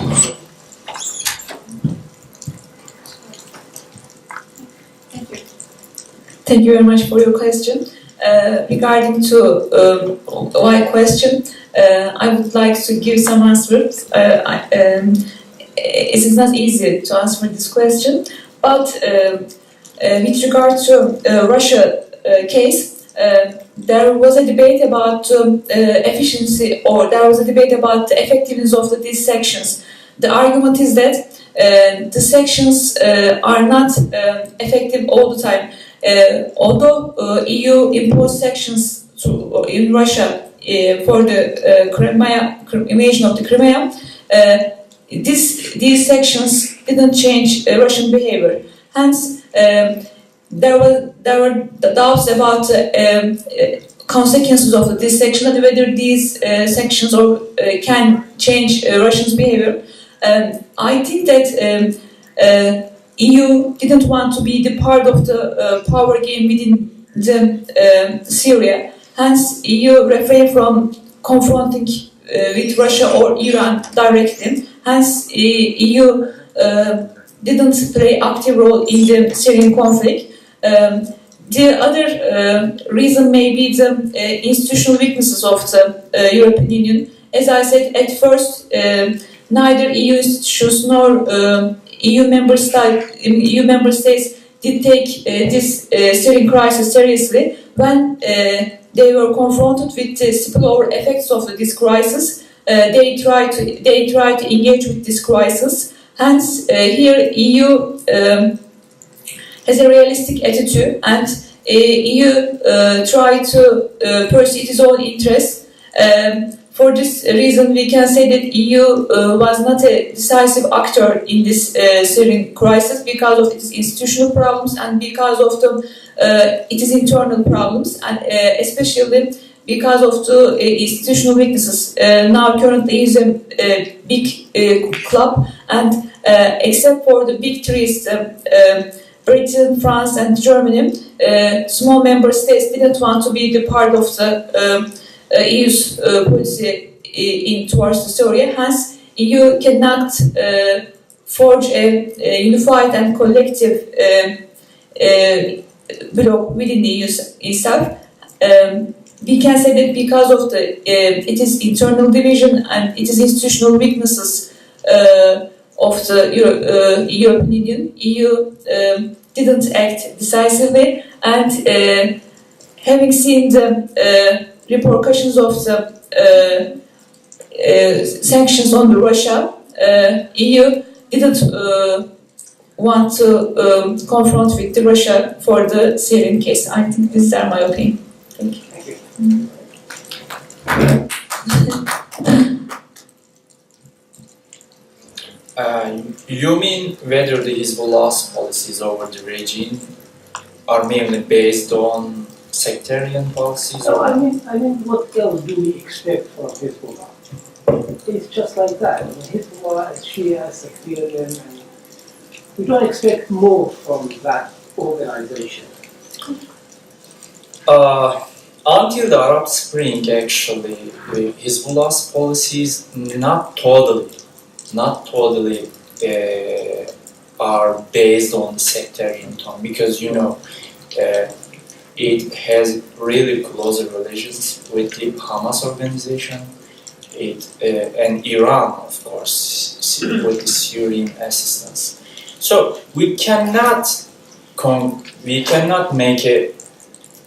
Thank you very much for your question. Regarding to why question, I would like to give some answers. It is not easy to answer this question, but with regard to Russia case, there was a debate about efficiency, or there was a debate about the effectiveness of these sanctions. The argument is that the sanctions are not effective all the time. Although EU imposed sanctions in Russia for the invasion of the Crimea, these sanctions didn't change Russian behavior. Hence, there were doubts about consequences of these sanctions, and whether these sanctions can change Russia's behavior. I think that EU didn't want to be the part of the power game within Syria. Hence, EU refrained from confronting with Russia or Iran directly. Hence, EU didn't play active role in the Syrian conflict. The other reason may be the institutional weaknesses of the European Union. As I said at first, neither EU institutions nor EU member states did take this Syrian crisis seriously. When they were confronted with the spillover effects of this crisis, they tried to engage with this crisis. Hence, here EU has a realistic attitude, and EU tried to pursue its own interests. For this reason, we can say that EU was not a decisive actor in this Syrian crisis because of its institutional problems and because of its internal problems, and especially because of the institutional weaknesses. Now, currently, is a big club, and except for the big threes, Britain, France, and Germany, small member states didn't want to be the part of the EU's policy towards Syria. Hence, EU cannot forge a unified and collective bloc within the EU itself. We can say that because of its internal division and its institutional weaknesses of the European Union, EU didn't act decisively, and having seen the repercussions of the sanctions on Russia, EU didn't want to confront with Russia for the Syrian case. I think these are my opinion. Thank you. You mean whether the Hezbollah's policies over the regime are mainly based on sectarian policies? No, I mean, what else do we expect from Hezbollah? It's just like that. I mean, Hezbollah is Shia, sectarian, and we don't expect more from that organization. Until the Arab Spring, actually, Hezbollah's policies not totally are based on sectarian tone, because it has really close relations with the Hamas organization, and Iran, of course, with the Syrian assistance. So we cannot make a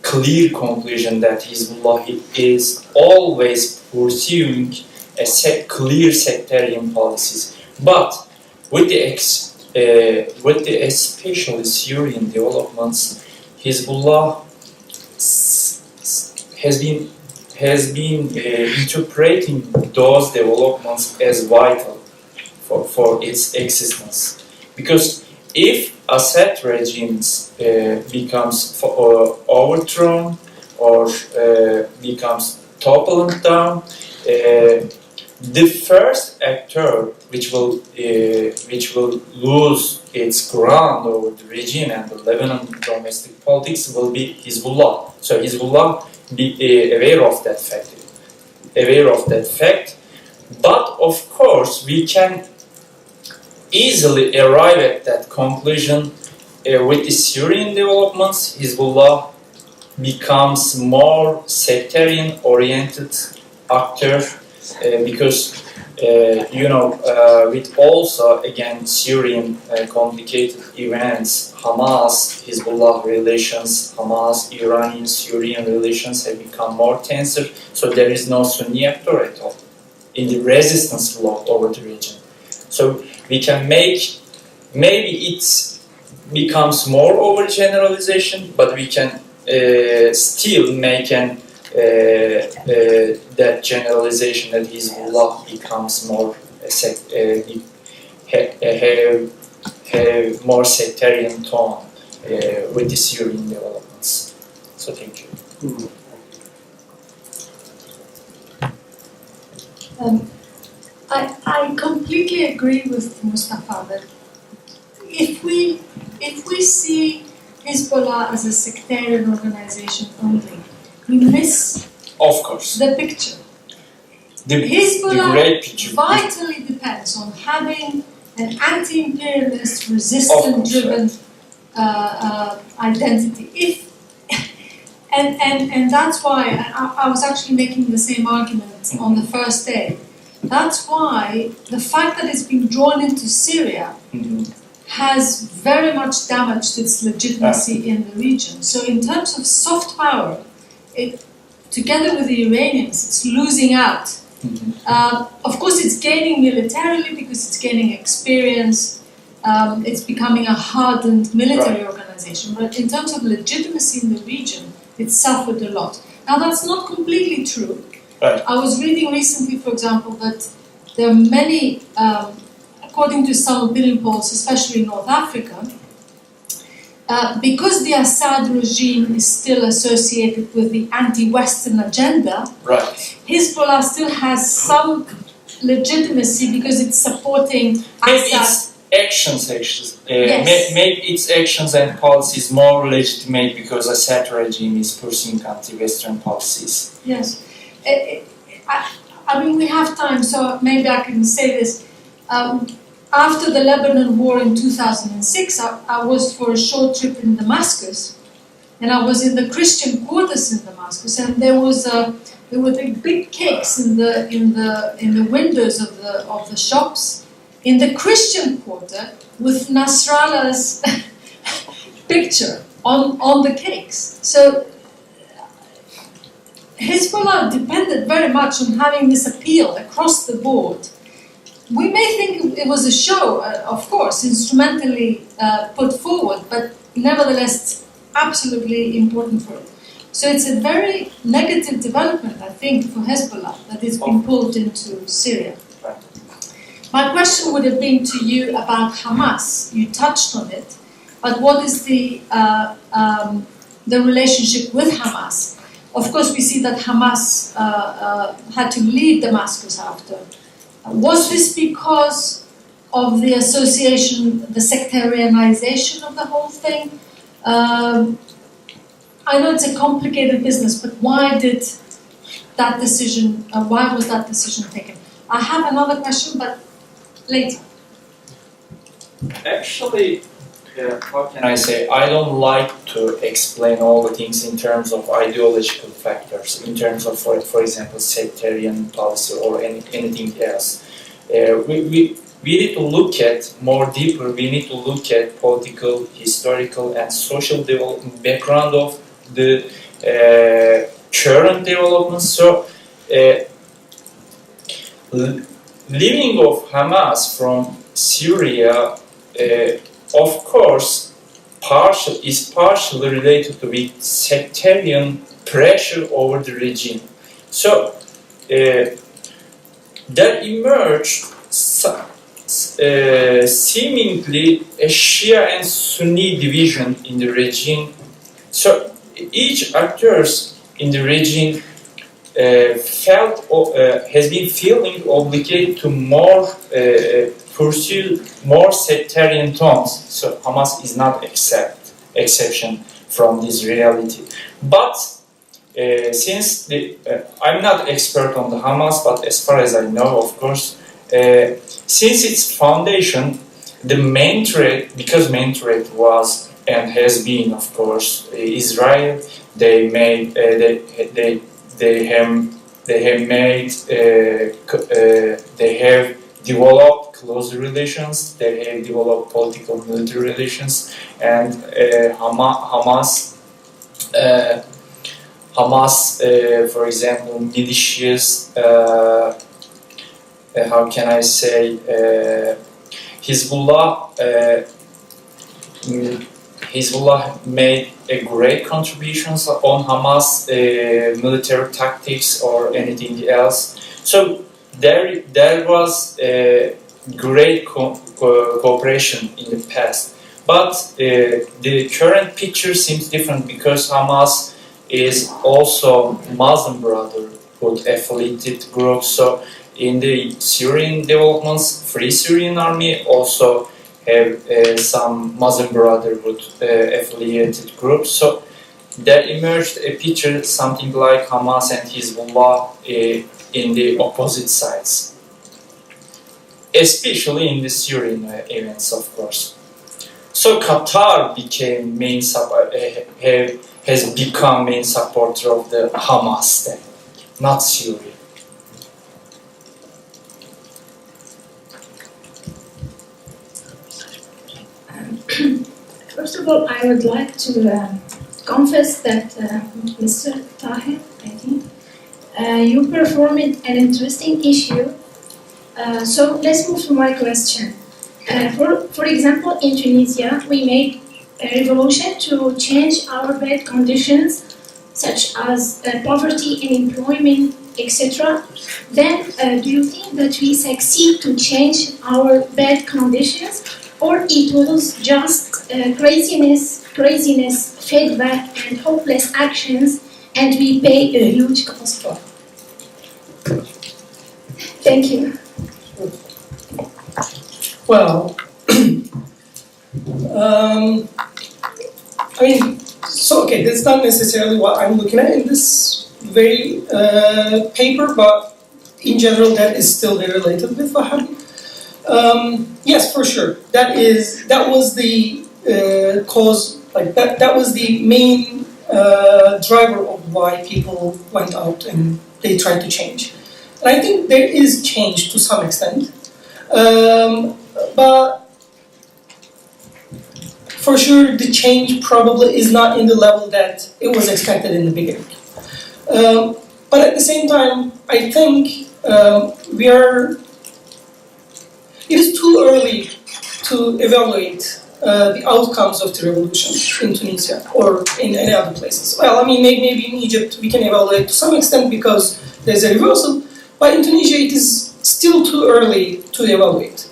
clear conclusion that Hezbollah is always pursuing clear sectarian policies, but with the especially Syrian developments, Hezbollah has been interpreting those developments as vital for its existence, because if Assad regime becomes overthrown or becomes toppled down, the first actor which will lose its ground over the region and the Lebanon domestic politics will be Hezbollah. So Hezbollah be aware of that fact. But of course, we can easily arrive at that conclusion with the Syrian developments. Hezbollah becomes more sectarian-oriented actor because with also again Syrian complicated events, Hamas, Hezbollah relations, Hamas, Iranian, Syrian relations have become more tenser. So there is no Sunni actor at all in the resistance bloc over the region. So we can make maybe it becomes more overgeneralization, but we can still make that generalization that Hezbollah becomes more have more sectarian tone with the Syrian developments. So thank you. I completely agree with Mustafa that if we see Hezbollah as a sectarian organization only, we miss Of course. the picture. The Hezbollah great picture. vitally depends on having an anti-imperialist, resistance-driven identity. And that's why I was actually making the same argument on the first day. That's why the fact that it's been drawn into Syria has very much damaged its legitimacy in the region. So in terms of soft power, together with the Iranians, it's losing out. Of course, it's gaining militarily because it's gaining experience. It's becoming a hardened military organization. But in terms of legitimacy in the region, it's suffered a lot. Now, that's not completely true. Right. I was reading recently, for example, that there are many, according to some opinion polls, especially in North Africa, because the Assad regime is still associated with the anti-Western agenda, Right. Hezbollah still has some legitimacy because it's supporting Maybe Assad. its actions, Yes. maybe its actions and policies more legitimate because Assad regime is pursuing anti-Western policies. Yes. I mean, we have time, so maybe I can say this. After the Lebanon war in 2006, I was for a short trip in Damascus, and I was in the Christian quarters in Damascus, and there were the big cakes in the windows of the shops in the Christian quarter with Nasrallah's picture on the cakes. So Hezbollah depended very much on having this appeal across the board. We may think it was a show, of course, instrumentally put forward, but nevertheless absolutely important for it. So it's a very negative development, I think, for Hezbollah that it's been pulled into Syria. My question would have been to you about Hamas. You touched on it, but what is the relationship with Hamas? Of course, we see that Hamas had to leave Damascus after. Was this because of the association, the sectarianization of the whole thing? I know it's a complicated business, but why was that decision taken? I have another question, but later. Actually, how can I say? I don't like to explain all the things in terms of ideological factors, in terms of, for example, sectarian policy or anything else. We need to look at more deeper. We need to look at political, historical, and social development background of the current developments. So, leaving of Hamas from Syria, of course, is partially related with sectarian pressure over the regime. So, that emerged seemingly a Shia and Sunni division in the regime. So, each actors in the regime has been feeling obligated to pursue more sectarian tones. So Hamas is not exception from this reality. But since I'm not expert on the Hamas, but as far as I know, of course, since its foundation, the main threat, because main threat was and has been, of course, Israel. They have developed close relations. They have developed political military relations, and Hamas, for example, militias. How can I say? Hezbollah made a great contributions on Hamas military tactics or anything else. So there was great cooperation in the past. But the current picture seems different because Hamas is also Muslim Brotherhood affiliated group. So in the Syrian developments, Free Syrian Army also have some Muslim Brotherhood affiliated groups. So there emerged a picture something like Hamas and Hezbollah in the opposite sides, especially in the Syrian events, of course. So Qatar became has become main supporter of the Hamas then, not Syria. First of all, I would like to confess that Mr. Tahir, I think, you performed an interesting issue. So let's move to my question. For example, in Tunisia, we made a revolution to change our bad conditions, such as poverty, unemployment, etc. Then, do you think that we succeed to change our bad conditions, or it was just craziness, feedback, and hopeless actions, and we pay a huge cost for? Thank you. Well, I mean, so okay, that's not necessarily what I'm looking at in this very paper, but in general, that is still very related with Wahhabi. Yes, for sure. That was the cause. Like that was the main driver of why people went out and they tried to change. And I think there is change to some extent, but for sure the change probably is not in the level that it was expected in the beginning. But at the same time, I think it is too early to evaluate the outcomes of the revolution in Tunisia or in any other places. Well, I mean, maybe in Egypt we can evaluate to some extent because there's a reversal, but in Tunisia it is still too early to evaluate.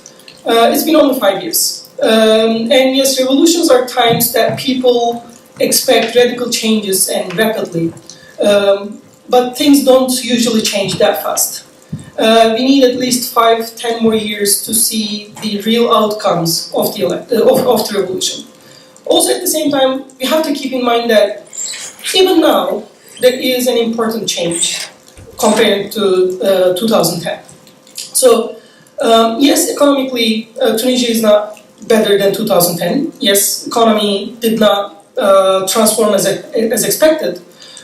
It's been only 5 years. And yes, revolutions are times that people expect radical changes and rapidly, but things don't usually change that fast. We need at least 5-10 more years to see the real outcomes of the revolution. Also, at the same time, we have to keep in mind that even now there is an important change compared to 2010. So, yes, economically, Tunisia is not better than 2010. Yes, economy did not transform as expected,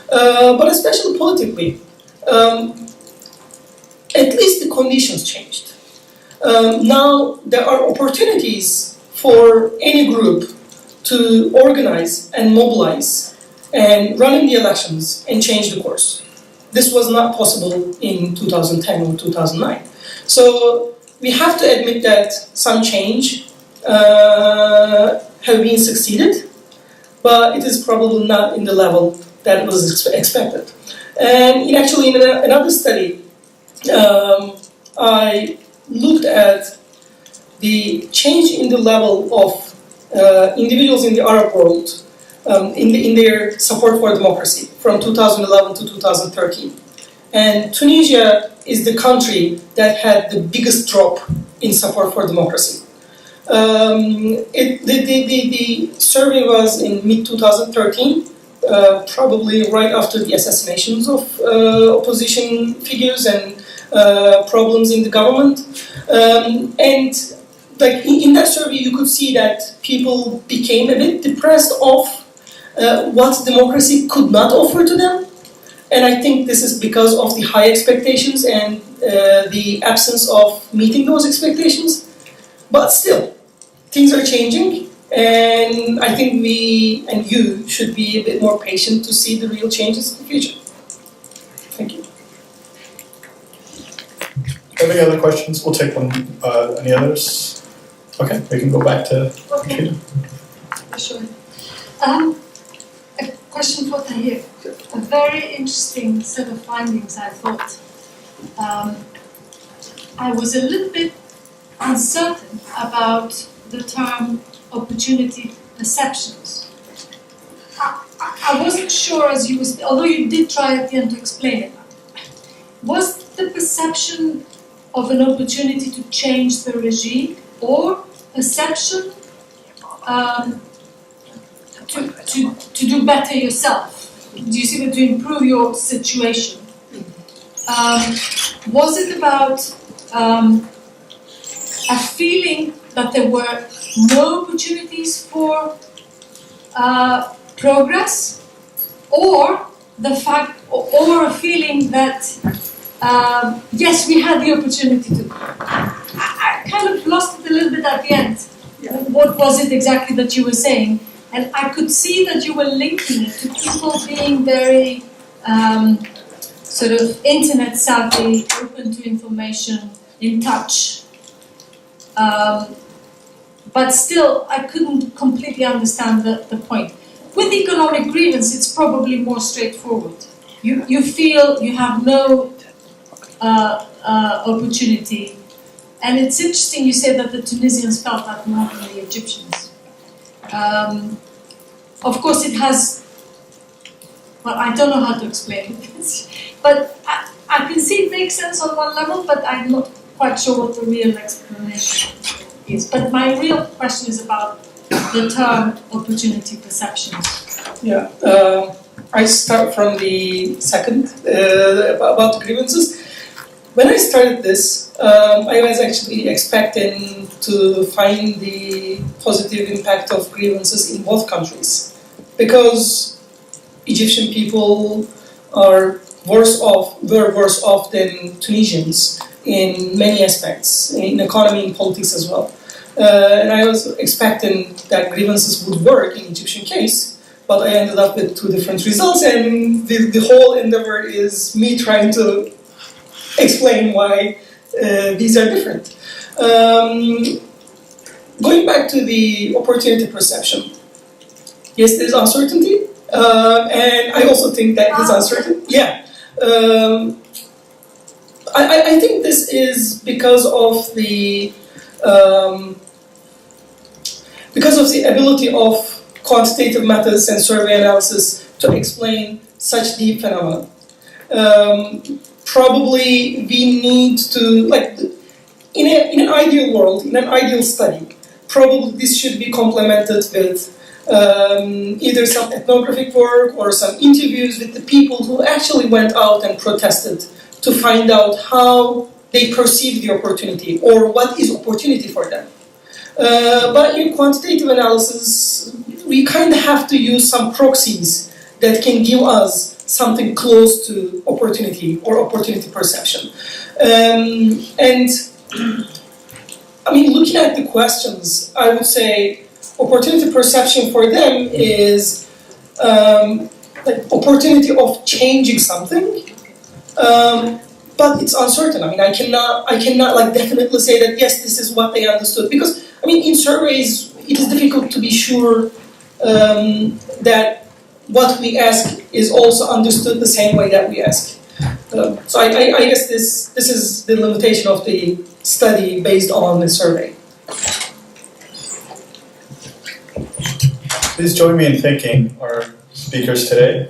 but especially politically. At least the conditions changed. Now there are opportunities for any group to organize and mobilize and run in the elections and change the course. This was not possible in 2010 or 2009. So we have to admit that some change have been succeeded, but it is probably not in the level that was expected. And actually, in another study, I looked at the change in the level of individuals in the Arab world in their support for democracy from 2011 to 2013. And Tunisia is the country that had the biggest drop in support for democracy. The survey was in mid-2013, probably right after the assassinations of opposition figures and problems in the government. And like in that survey, you could see that people became a bit depressed of what democracy could not offer to them. And I think this is because of the high expectations and the absence of meeting those expectations. But still, things are changing, and I think we and you should be a bit more patient to see the real changes in the future. Thank you. Any other questions? We'll take one. Any others? Okay, we can go back to Okay. Sure. A question for Tahir. A very interesting set of findings, I thought. I was a little bit uncertain about the term opportunity perceptions. I wasn't sure as you was, although you did try at the end to explain it. Was the perception of an opportunity to change the regime or perception to do better yourself? Do you see that to improve your situation? Was it about a feeling that there were no opportunities for progress, or the fact, or a feeling that yes, we had the opportunity to? I kind of lost it a little bit at the end. What was it exactly that you were saying? And I could see that you were linking it to people being very sort of internet savvy, open to information, in touch. But still, I couldn't completely understand the point. With economic grievance, it's probably more straightforward. You feel you have no opportunity. And it's interesting you say that the Tunisians felt that more than the Egyptians. Of course, it has, well, I don't know how to explain it, but I can see it makes sense on one level, but I'm not quite sure what the real explanation is. But my real question is about the term opportunity perceptions. Yeah, I start from the second, about grievances. When I started this, I was actually expecting to find the positive impact of grievances in both countries, because Egyptian people were worse off than Tunisians in many aspects, in economy and politics as well. And I was expecting that grievances would work in Egyptian case, but I ended up with two different results, and the whole endeavor is me trying to explain why these are different. Going back to the opportunity perception, yes, there's uncertainty, and I also think that it is uncertain. Yeah, I think this is because of the ability of quantitative methods and survey analysis to explain such deep phenomena. Probably we need to, like, in an ideal world, in an ideal study, probably this should be complemented with either some ethnographic work or some interviews with the people who actually went out and protested to find out how they perceive the opportunity or what is opportunity for them. But in quantitative analysis, we kind of have to use some proxies that can give us something close to opportunity or opportunity perception. And I mean, looking at the questions, I would say opportunity perception for them is like opportunity of changing something, but it's uncertain. I mean, I cannot like definitely say that yes, this is what they understood, because I mean, in surveys, it is difficult to be sure that what we ask is also understood the same way that we ask. So I guess this is the limitation of the study based on the survey. Please join me in thanking our speakers today.